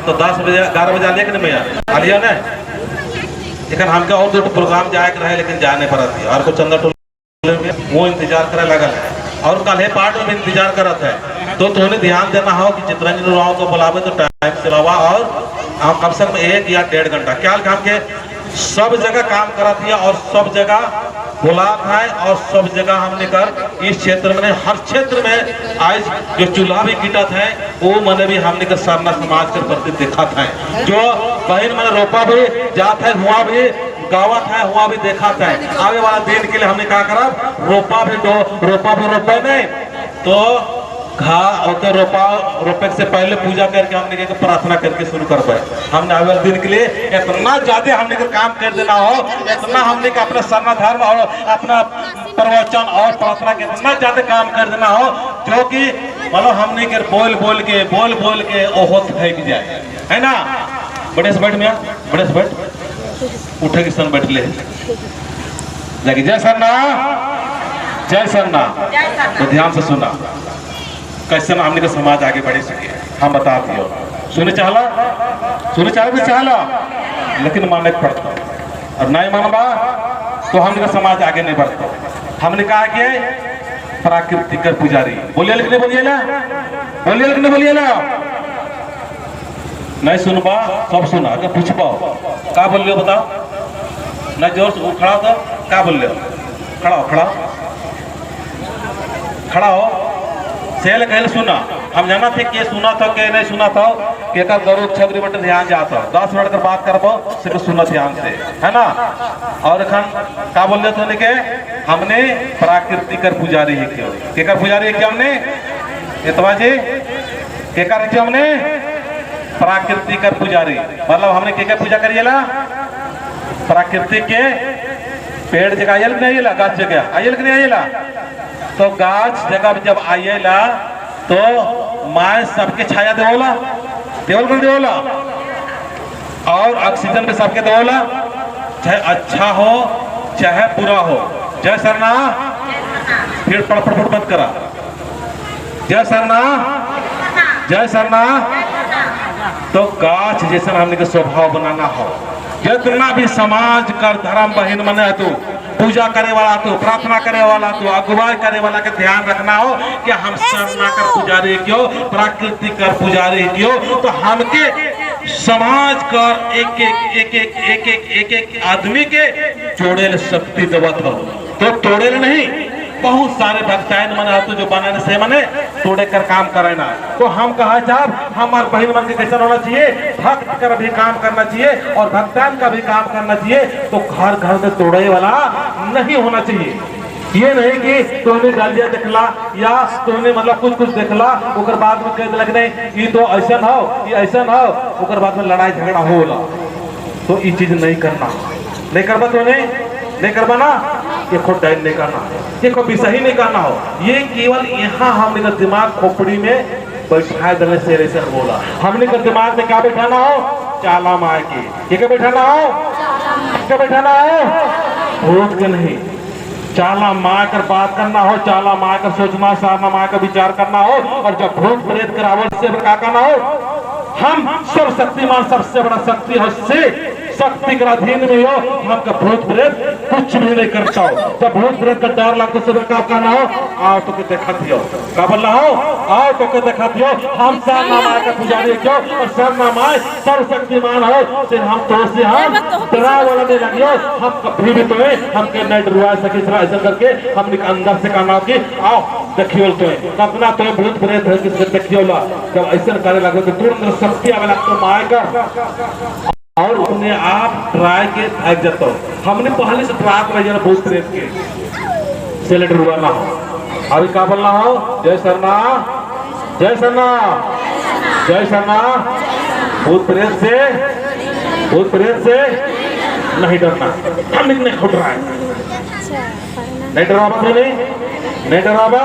तो 10 बजे 11 बजे आलिए कि नहीं भैया आलिया ने लेकिन हमके और दो प्रोग्राम जाए के रहे लेकिन जा नहीं पड़ती और कुछ चंदा टोले में वो इंतजार करे लगल है और कल है पार्ट में इंतजार करत है तो तुम्हें ध्यान देना हो कि चित्रंजन राव को बुलावे तो टाइम से लावा और कम से कम 1 या 1.5 घंटा क्या काम के सब जगह काम करत है और सब जगह बुलात है और सब जगह हमने कर इस क्षेत्र में हर क्षेत्र में आज जो चूल्हा भी गिटत है वो मैंने भी हमने का सरना समाज के प्रति देखा था जो बहन मैंने रोपा भी जात है हुआ भी गावत है हुआ भी देखा था आगे वाला दिन के लिए हमने क्या करा रोपा भी रोपे नहीं तो घा और रोपे से पहले पूजा करके हमने प्रार्थना करके शुरू कर पाए हमने आगे वाले दिन के लिए इतना ज्यादा हमने को काम कर देना हो इतना हमने का अपना सरना धर्म और अपना प्रवचन और प्रार्थना के इतना ज्यादा काम कर देना हो जो कि मतलब हमने के बोल बोल के ओहो थक जाए है ना बड़े से बैठ में बड़े से बैठ उठे के सन बैठ ले जाके जय सरना तो ध्यान से सुना कैसे ना हमने का समाज आगे बढ़ सके हम बता दियो सुने चाहला लेकिन माने पड़ता और नहीं मानबा तो हमने का समाज आगे नहीं बढ़ता हमने कहा कि प्राकृतिक पुजारी बोलिए लेकिन नहीं बोलिए नहीं सुनबा सब सुना क्या पूछ पाओ क्या बोल रहे हो बताओ ना जोर से खड़ा हो क्या बोल रहे हो खड़ा हो सेल कहल सुना हम जाना थे कि सुना था कि नहीं सुना था कि गरुड़ छगरी बटे ध्यान जाता 10 मिनट कर बात करबो सिर्फ सुना ध्यान से है ना और एखन का बोल रहे थे कि हमने प्राकृतिक पुजारी है क्यों केकर पुजारी है क्या हमने इतवा जी केकर है हमने प्राकृतिक पुजारी मतलब हमने केकर पूजा करिएला प्राकृतिक के पेड़ जगह आयल नहीं आइला गाछ जगह आयल कि नहीं आइला तो गाछ जगह जब आइएला तो माय सबके छाया देवला और ऑक्सीजन भी सबके देवला चाहे अच्छा हो चाहे बुरा हो जय सरना फिर पड़ मत करा जय सरना तो गाछ जैसा हमने के स्वभाव बनाना हो जितना भी समाज कर धर्म बहन मने तो पूजा करे वाला तो प्रार्थना करे वाला तो अगुवाई करे वाला के ध्यान रखना हो कि हम सरना कर पुजारी क्यों प्राकृतिक कर पुजारी क्यों तो हमके समाज कर एक आदमी के जोड़े शक्ति देवत हो तो तोड़े नहीं बहुत सारे भक्तायन मन तो जो बनाने से मने तोड़े कर काम करे ना तो हम कहा साहब हमारे बहन मन के कैसा होना चाहिए भक्त कर भी काम करना चाहिए और भक्तान का भी काम करना चाहिए तो घर में तोड़े वाला नहीं होना चाहिए ये नहीं कि तूने गालियां देखला या तूने मतलब कुछ देखला उकर बाद में कह दिलक नहीं ये तो ऐसा हो ये ऐसा हो उकर बाद में लड़ाई झगड़ा होला तो ये चीज नहीं करना नहीं करबा तो नहीं करबा ना ये खुद डाइन नहीं करना ये कोई सही नहीं करना हो ये केवल यहाँ हमने का दिमाग खोपड़ी में बैठा देने से ऐसा बोला हमने का दिमाग में क्या बैठाना हो चाला मार के क्या बैठाना हो भूत के नहीं चाला मार कर बात करना हो चाला मार कर सोचना सारना मार कर विचार करना हो और जब भूत प्रेत कर आवाज से क्या करना हो हम सब शक्तिमान सबसे बड़ा शक्ति है से शक्ति के अधीन में हो हमका भूत प्रेत कुछ भी नहीं करता हो जब भूत प्रेत का डर लगता सब क्या करना हो आओ तो के देखा दियो क्या बोलना हो आओ तो के देखा दियो हम सरना माय का पुजारी क्यों और सरना माय सर्वशक्तिमान हो फिर हम तो से हम डरा वाला नहीं लगियो हम कभी भी तो हमके नहीं डरवा सके ऐसा करके हमने अंदर से कहना कि आओ देखियो तो अपना तो भूत प्रेत है किसके देखियो ला जब ऐसा करे लगे तो तुरंत शक्ति आवे लगता माय का और उन्हें आप ट्राई के भाग जाता हो हमने पहले से ट्राई कर जाना भूत प्रेत के सेलेक्ट हुआ ना हो अभी क्या बोलना हो जय सरना भूत प्रेत से नहीं डरना हम नहीं खुद रहा है नहीं डरावा तो नहीं डरावा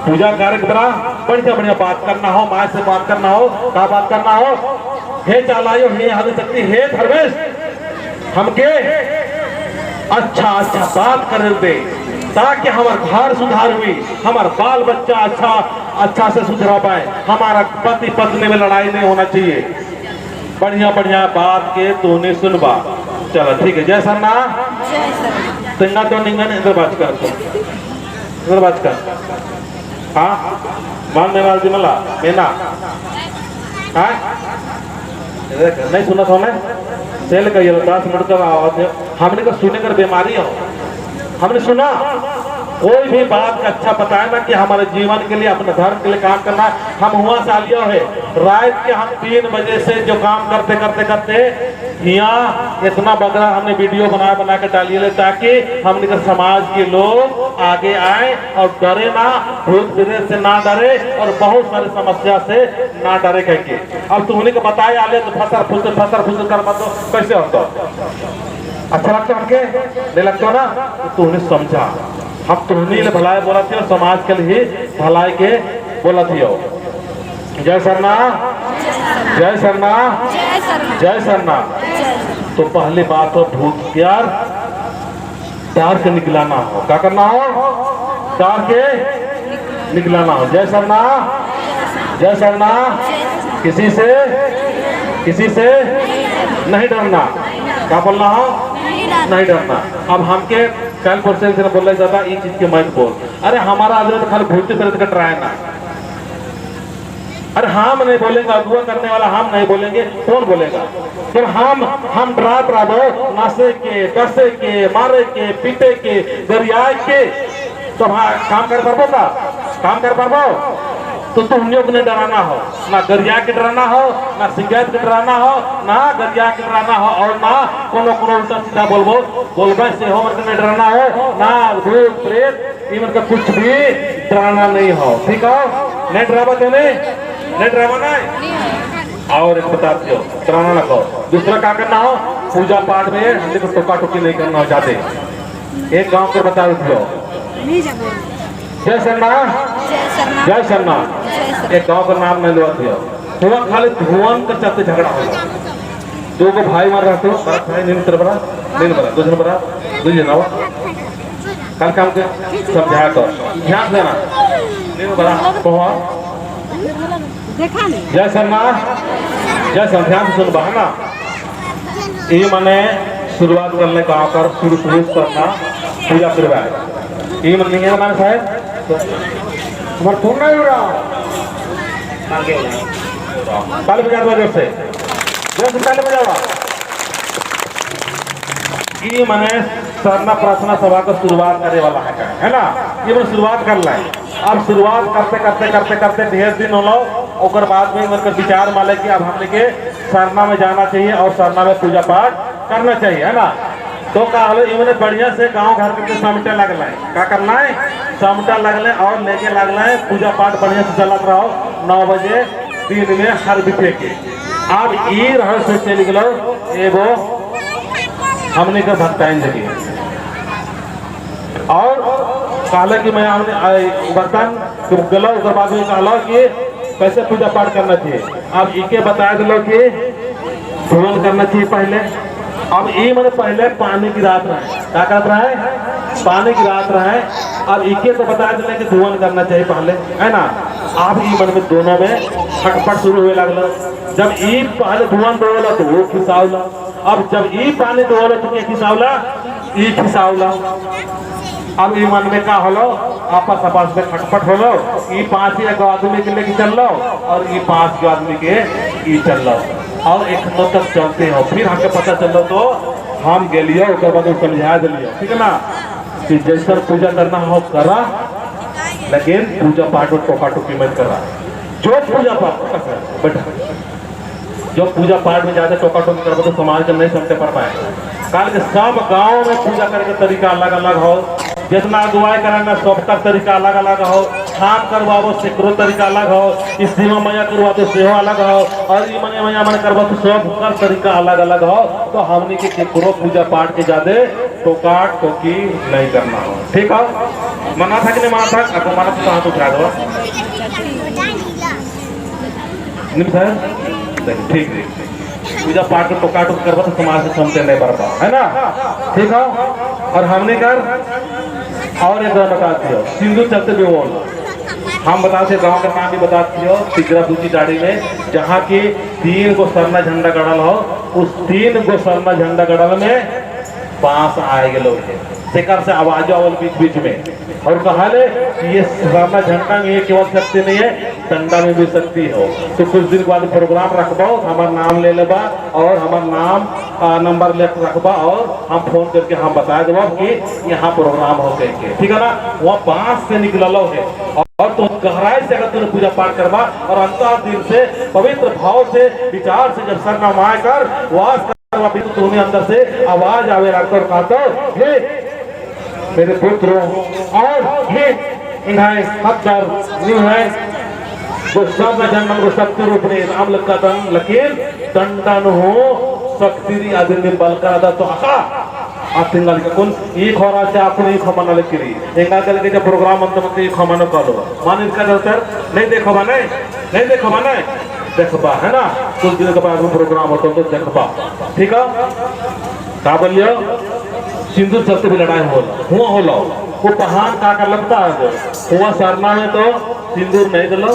पूजा कार्य की तरह बढ़िया बात करना हो माँ से बात करना हो क्या बात करना हो हे चालायो हे हद शक्ति हे धर्मेश हमके अच्छा बात कर दे ताकि हमारा घर सुधार हुई हमारा बाल बच्चा अच्छा से सुधरा पाए हमारा पति पत्नी में लड़ाई नहीं होना चाहिए बढ़िया बढ़िया बात के तूने सुनबा। चलो ठीक है, जय सरना। तिंगा तो निंगन इधर बात कर, इधर बात कर। हाँ मान में वाली मला मेना, हाँ नहीं सुना था मैं सेल का ये 10 मिनट का आवाज है। हमने को सुने कर बीमारी हो, हमने सुना कोई भी बात का अच्छा बताए ना कि हमारे जीवन के लिए अपने धर्म के लिए काम करना। हम हुआ सालिया है रात के हम 3 बजे से जो काम करते करते करते यहाँ इतना बगरा हमने वीडियो बना के डालिए ताकि हमने के समाज के लोग आगे आए और डरे ना, भूत प्रेत से ना डरे और बहुत सारी समस्या से ना डरे करके। अब तुमने को बताए आले तो फसर फुसर कर मत कैसे होता, अच्छा लगता हमके नहीं लगता ना, तो तुमने समझा हम तुमने भलाई बोला थी और समाज के लिए भलाई के बोला थी। जय सरना, जय सरना, जय सरना। तो पहली बात हो भूत प्यार से निकलाना हो, क्या करना हो, प्यार के निकलाना हो। जय सरना, जय सरना। किसी से नहीं डरना, क्या बोलना हो, नहीं डरना। अब हमके कल परसेंट से बोला जाता ये चीज के मत बोल, अरे हमारा आदमी तो खाली भूत प्रेत का ट्राई ना, अरे हम नहीं बोलेंगे, अगुआ करने वाला हम नहीं बोलेंगे, कौन बोलेगा। तो हम डरा दो नासे के, डसे के, मारे के, पीटे के, गरियाए के, तो काम कर पाबो का, काम कर पाबो। तो तुमने को नहीं डराना हो, ना गरिया के डराना हो, ना शिकायत के डराना हो, ना गरिया के डराना हो, और ना कोनो उल्टा सीधा बोलबे से हो मतलब नहीं डराना हो, ना भूत प्रेत ये मतलब कुछ भी डराना नहीं हो, ठीक हो। नहीं डरावा तो नहीं डरावा नहीं। और एक बताते हो डराना ना कहो। दूसरा क्या करना हो, पूजा पाठ में हमने को टोका टोकी नहीं करना हो जाते। एक गाँव के बता दो, जय सरना, जय सरना। एक गांव का नाम नहीं लिया था, हुआ खाली धुआं के चलते झगड़ा होगा। 2 को भाई मार रहा तो भाई नहीं बड़ा दूसरा बड़ा दूसरे ना कल काम के समझाया कर, ध्यान देना नहीं बड़ा कहो। जय सरना, जय सर, ध्यान से सुन बहना। ये मैंने शुरुआत करने का आकर शुरू करना पूजा करवाए, ये मन नहीं है मैंने साहब तुम्हारा फोन नहीं हो रहा, ताली बजा दो जोर से, ताली बजाओ। ये मैंने सरना प्रार्थना सभा का शुरुआत करने वाला है ना, ये मैंने शुरुआत कर ला है। अब शुरुआत करते ढेर दिन हो लो, और बाद में मतलब विचार माले कि अब हमने के सरना में जाना चाहिए और सरना में पूजा पाठ करना चाहिए, है ना। तो कहा इन्होंने बढ़िया से गांव घर के समटा लगना है, क्या करना है, समटा लगना और लेके लगना है। पूजा पाठ बढ़िया से चलत रहो, 9 बजे दिन में हर बिठे के। अब ये रहस्य से निकलो एगो हमने का भक्ताइन जगह और कहला कि मैं हमने बर्तन गलो, उसके बाद में कहला कि कैसे पूजा पाठ करना चाहिए। अब इके बता दिलो कि धुवन करना चाहिए पहले। अब ये मैंने पहले पानी की रात रहे, क्या करता रहे, पानी की रात रहे। अब इके तो बता दिले कि धुवन करना चाहिए पहले, है ना। अब ये मन में दोनों में खटपट शुरू हुए लगल। जब ई पहले धुवन दोला तो वो खिसावला, अब जब ई पानी दोला तो क्या खिसावला, ई खिसावला। अब ये मन में क्या होलो, आपस में खटपट होलो। ये 5 ही आदमी के लेके चल लो और ये 5 आदमी के ये चल लो और एक तक चलते हो। फिर हमके पता चलो तो हम गेलियो, उसके बाद समझा दिलियो, ठीक है ना, कि जैसा पूजा करना हो करा, लेकिन पूजा पाठ और टोका टोकी मत करा। जो पूजा पाठ बेटा, जो पूजा पाठ में ज्यादा टोका टोकी करबो तो समाज के नहीं समझते पड़ पाए। काल के सब गांव में पूजा करे के तरीका अलग अलग हो, जितना अगुवाई करना सबका तरीका अलग अलग हो, खान करवाबो सेकरो तरीका अलग हो, इस सीमा मैया करवा तो सेहो अलग हो, और ये मैया मन करवा तो सबका तरीका अलग अलग हो। तो हमने के सेकरो पूजा पाठ के ज्यादा टोका टोकी नहीं करना हो, ठीक है। मना था कि नहीं मना था, आपको मना तो हाथ उठा दो, ठीक है। पूजा पाठ को टोका टोक करवा तो समाज से समझते नहीं पड़ पाओ, है ना, ठीक है। और हमने कर और एक बात बताती हो, सिंदूर चलते भी बोल हम बताते गांव का नाम भी बताती हो तिगरा दूची डाड़ी में, जहाँ की 3 गो सरना झंडा गड़ल हो, उस 3 गो सरना झंडा गड़ल में बांस आए लोग शेखर से आवाज आवल बीच बीच में, और कहा ले कि ये सरना झंडा में ये केवल शक्ति नहीं है, डंडा में भी शक्ति हो। तो कुछ दिन बाद प्रोग्राम रखबा, हमारा नाम ले लेबा और हमारा नाम नंबर ले रखबा, और हम फोन करके हम बता देबा कि यहाँ प्रोग्राम हो गए, ठीक है ना। वहाँ बांस से निकललो है, और तुम गहराई से अगर तुमने पूजा पाठ करवा और अंतर दिल से पवित्र भाव से विचार से जब सरना माय कर वास करवा, तो तुम्हें अंदर से आवाज आवे रखकर कहता हे मेरे पुत्र और हे इन्हें हत्तर न्यू है वो सब जन्म को शक्ति रूप ने राम लक्का तन लकीर दंडन हो शक्ति आदि में बल का तो आका आतिंगल के कौन एक होरा से आपको एक खमाना लेकिरी एंगा कल के जब प्रोग्राम अंत में एक खमाना करो मान इसका दफ्तर नहीं देखो बने नहीं देखो बने देखबा है ना, कुछ दिन के बाद प्रोग्राम होता तो देखबा, ठीक है। का बोलियो सिंदूर चलते भी लड़ाई होला वो पहाड़ का कर लगता है हुआ सरना में तो सिंदूर नहीं दिलो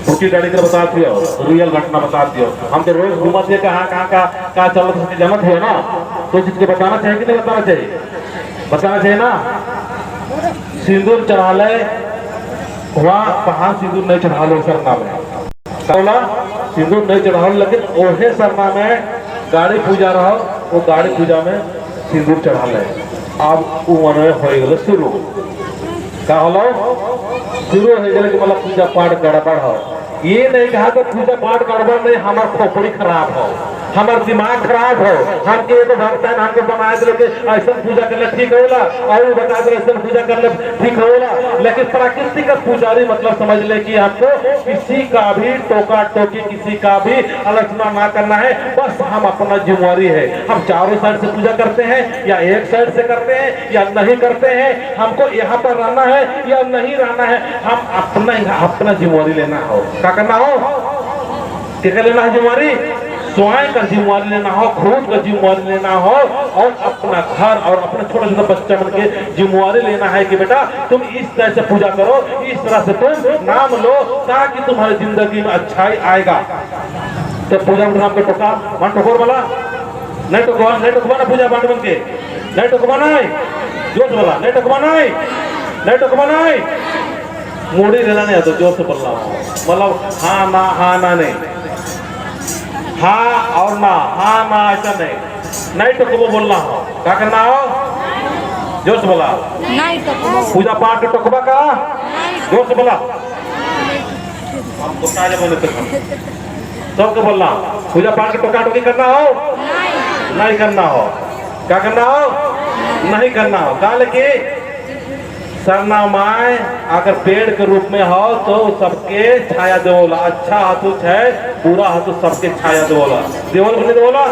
छोटी डाड़ी कर बताती हो, रियल घटना बताती हो। हम तो रोज घूमते हैं कहाँ का चल जनत हो ना, तो चीज के बताना चाहिए कि नहीं बताना चाहिए, बताना चाहिए ना। सिंदूर चढ़ा ले वहाँ पहाड़ सिंदूर नहीं चढ़ा लो सरना में, सिंदूर नहीं चढ़ा, लेकिन ओहे सरना में गाड़ी पूजा रहो, वो गाड़ी पूजा में सिंदूर चढ़ा ले। अब उमर हो शुरू का होलो शुरू हो गए कि मतलब पूजा पाठ गड़बड़ हो, ये नहीं कहा कि पूजा पाठ गड़बड़ नहीं, हमारा खोपड़ी खराब हो, हमारा दिमाग खराब हो, हमके तो भक्तन हमको बनाए दे कि ऐसा पूजा करले ठीक होला, और बता दे ऐसा पूजा करले ठीक होला, लेकिन प्रकृति का पुजारी मतलब समझ ले कि हमको किसी का भी टोका टोकी किसी का भी आलोचना ना करना है, बस हम अपना जिम्मेवारी है। हम चारों साइड से पूजा करते हैं या एक साइड से करते हैं या नहीं करते हैं, हमको यहाँ पर रहना है या नहीं रहना है, हम अपना जिम्मेवारी लेना हो। क्या करना हो, क्या लेना है जिम्मेवारी, स्वयं का जिम्मेवारी लेना हो, खुद का जिम्मेवारी लेना हो, और अपना घर और अपने छोटा छोटा बच्चा मन के जिम्मेवारी लेना है कि बेटा तुम इस तरह से पूजा करो, इस तरह से तुम नाम लो, ताकि तुम्हारी जिंदगी में अच्छाई आएगा। तो पूजा नाम के टोका मन टोकोर वाला नहीं टोकवा ना पूजा पाठ बन के नहीं टोकवा नहीं, जोश वाला नहीं टोकवा नहीं टोकवा नहीं, मोड़ी लेना नहीं आता, जोर से बोलना हो, मतलब हाँ ना नहीं, हाँ और ना हाँ ना ऐसा नहीं टोकबो बोलना हो। क्या करना हो, जोर से बोला नहीं टोकबो, पूजा पाठ के टोकबा का जोर से बोला, हमको क्या बोले तो सबको बोलना, पूजा पाठ के टोका टोकी करना हो नहीं करना हो, क्या करना हो नहीं करना हो। कहा लेके सरना माय अगर पेड़ के रूप में हो तो सबके छाया देवला, अच्छा हाथू है पूरा हाथू सबके छाया देवला, देवल बने देवला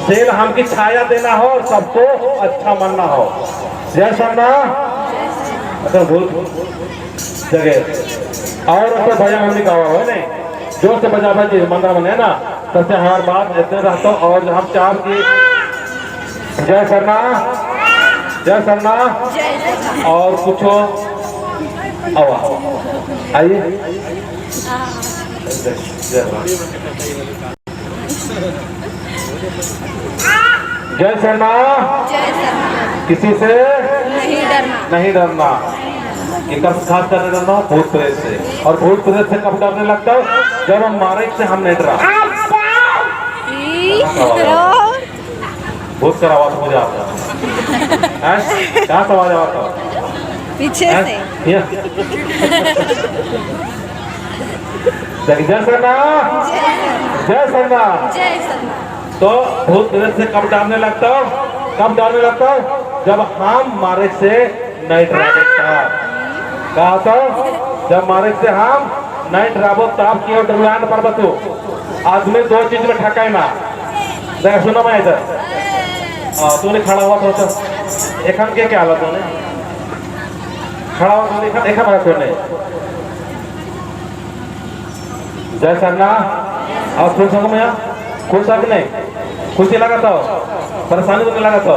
सेल हमकी छाया देना हो और सबको अच्छा मानना हो। जय सरना अच्छा भूल जगह और तो भैया हमने कहा है नहीं, जोर से बजा भाई मंदिर बने ना, सबसे हर बात इतने रहता हूँ। और हम चार की जय सरना और कुछ आइए जय सरना, किसी से नहीं डरना, एक खास करने डरना भूत प्रेत से, और भूत प्रेत से कब डरने लगता है जब हम मारे से हम नहीं डरा, भूत का आवाज हो जाता है, कहाँ से आवाज आता पीछे से जय सरना तो भूत प्रेत से कब डरने लगता हो जब हम मारे से नहीं डरा, कहा तो जब मारे से हम नहीं डराबो तब क्यों डरुआन पर बतू आदमी दो चीज में ठकाए ना देख सुनो मैं इधर तूने खड़ा हुआ था एखन के क्या हालत तूने खड़ा हुआ देखा मैं तूने जय सरना और सुन सको मैं खुश है कि नहीं, खुशी लगा था परेशानी तो नहीं लगा था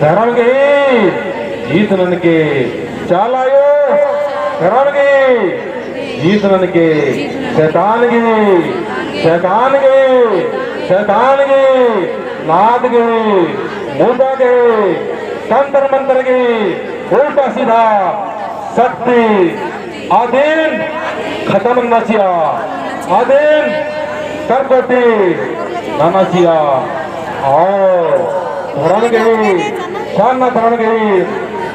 शरण के जीत नन के चाल आयो शरण के जीत नन के शैतान के शैतान के शैतान के नाद के मुद्दा के तंत्र मंत्र के उल्टा सीधा शक्ति आधीन खत्म नचिया आधीन करकोटी नचिया और धरण गई शान धरण गई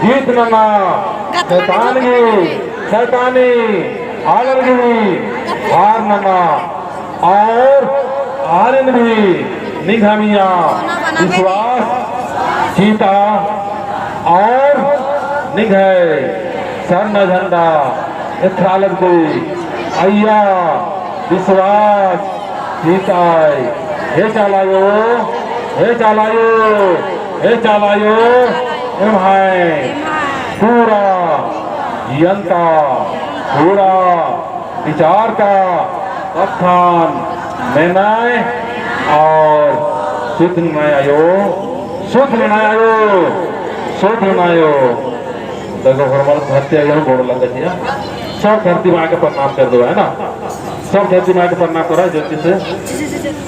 जीत नना शैतान की शैतानी आलर गई हार नना और आर्यन भी निघामिया विश्वास सीता और निघय सरना झंडा इथरालक कोई अय्या विश्वास सीताय हे चालायो हे चालायो हे चालायो एम है पूरा यंता पूरा विचार का कथन निर्णय और शुद्ध निर्णय आयो शुद्ध निर्णय आयो शुद्ध निर्णय आयो देखो हमारा धरती आगे बोर्ड लगा दिया सब धरती माँ के प्रणाम कर दो है ना सब धरती माँ के प्रणाम करा ज्योति से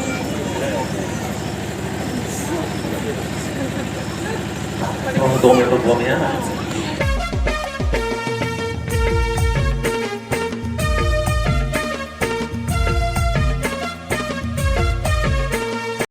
2 मिनट तो है ना